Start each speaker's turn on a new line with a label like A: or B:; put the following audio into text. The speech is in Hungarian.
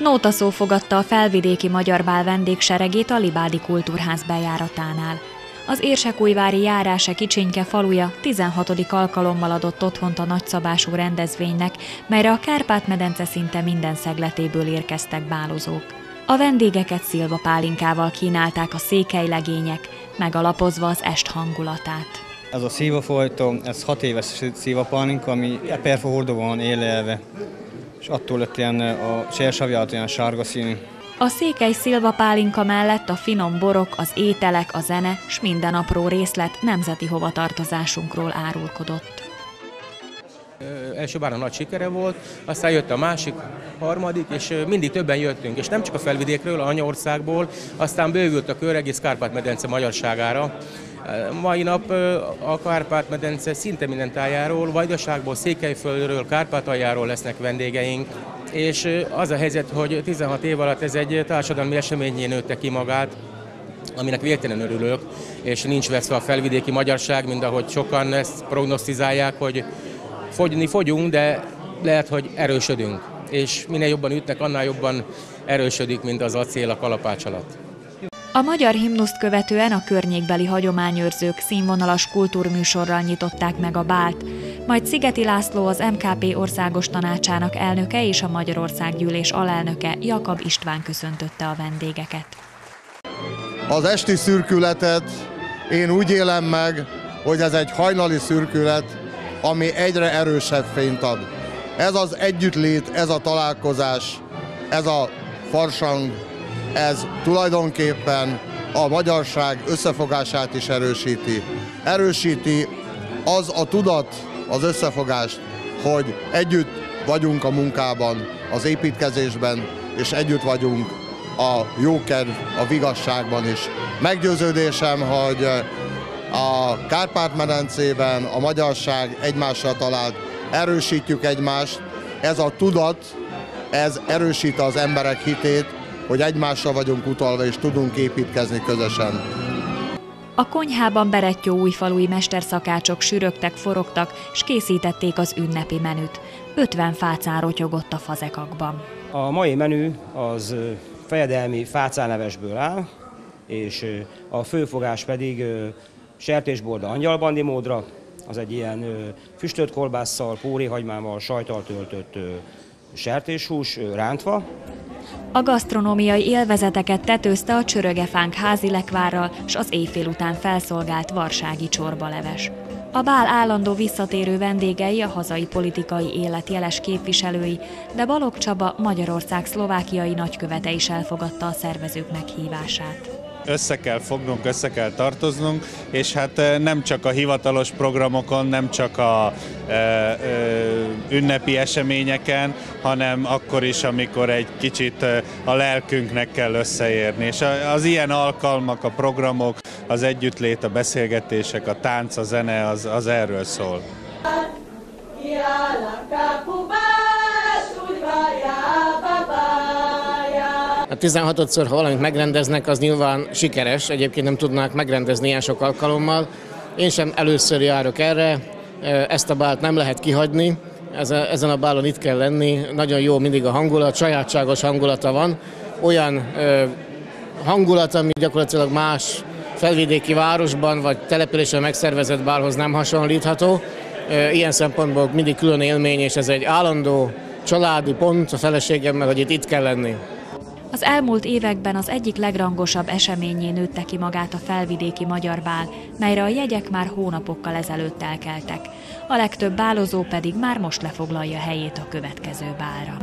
A: Nótaszó fogadta a felvidéki magyar bál vendégseregét a Libádi Kultúrház bejáratánál. Az érsekújvári Járáse Kicsinke faluja 16. alkalommal adott otthont a nagyszabású rendezvénynek, melyre a Kárpát-medence szinte minden szegletéből érkeztek bálozók. A vendégeket szilvapálinkával kínálták a székelylegények, megalapozva az est hangulatát.
B: Ez a szilvafolytó, ez 6 éves szilvapálinka, ami perfa hordóban van élelve, és attól lett ilyen a sérsavját olyan sárga színű.
A: A székely szilvapálinka mellett a finom borok, az ételek, a zene s minden apró részlet nemzeti hovatartozásunkról árulkodott.
C: Első bára nagy sikere volt, aztán jött a másik, harmadik, és mindig többen jöttünk, és nem csak a felvidékről, a anyaországból, aztán bővült a kör egész Kárpát-medence magyarságára. Mai nap a Kárpát-medence szinte minden tájáról, Vajdaságból, Székelyföldről, Kárpátaljáról lesznek vendégeink, és az a helyzet, hogy 16 év alatt ez egy társadalmi eseményé nőtte ki magát, aminek végtelenül örülök, és nincs veszve a felvidéki magyarság, mint ahogy sokan ezt prognosztizálják, hogy fogyunk, de lehet, hogy erősödünk. És minél jobban ütnek, annál jobban erősödik, mint az acél a kalapács alatt.
A: A magyar himnuszt követően a környékbeli hagyományőrzők színvonalas kultúrműsorral nyitották meg a bált, majd Szigeti László, az MKP országos tanácsának elnöke és a Magyarországgyűlés alelnöke, Jakab István köszöntötte a vendégeket.
D: Az esti szürkületet én úgy élem meg, hogy ez egy hajnali szürkület, ami egyre erősebb fényt ad. Ez az együttlét, ez a találkozás, ez a farsang, ez tulajdonképpen a magyarság összefogását is erősíti. Erősíti az a tudat, az összefogást, hogy együtt vagyunk a munkában, az építkezésben, és együtt vagyunk a jókedv, a vigasságban is. Meggyőződésem, hogy a Kárpát-medencében a magyarság egymásra talált, erősítjük egymást, ez a tudat, ez erősíti az emberek hitét, hogy egymásra vagyunk utalva és tudunk építkezni közösen.
A: A konyhában berettyóújfalui mesterszakácsok sürögtek, forogtak, s készítették az ünnepi menüt. 50 fácán rotyogott a fazekakban.
E: A mai menü az fejedelmi fácánlevesből áll, és a főfogás pedig sertésborda angyalbandi módra, az egy ilyen füstölt kolbásszal, póréhagymával, sajttal töltött sertéshús rántva.
A: A gasztronómiai élvezeteket tetőzte a csörögefánk házi lekvárral, s az éjfél után felszolgált varsági csorbaleves. A bál állandó visszatérő vendégei a hazai politikai élet jeles képviselői, de Balogh Csaba, Magyarország szlovákiai nagykövete is elfogadta a szervezők meghívását.
F: Össze kell fognunk, össze kell tartoznunk, és hát nem csak a hivatalos programokon, nem csak a ünnepi eseményeken, hanem akkor is, amikor egy kicsit a lelkünknek kell összeérni. És az ilyen alkalmak, a programok, az együttlét, a beszélgetések, a tánc, a zene, az erről szól.
G: A 16-szor, ha valamit megrendeznek, az nyilván sikeres, egyébként nem tudnák megrendezni ilyen sok alkalommal. Én sem először járok erre, ezt a bált nem lehet kihagyni, ezen a bálon itt kell lenni, nagyon jó mindig a hangulat, sajátságos hangulata van, olyan hangulat, ami gyakorlatilag más felvidéki városban vagy településen megszervezett bálhoz nem hasonlítható. Ilyen szempontból mindig külön élmény, és ez egy állandó családi pont a feleségemmel, hogy itt kell lenni.
A: Az elmúlt években az egyik legrangosabb eseményé nőtte ki magát a felvidéki magyar bál, melyre a jegyek már hónapokkal ezelőtt elkeltek. A legtöbb bálozó pedig már most lefoglalja helyét a következő bálra.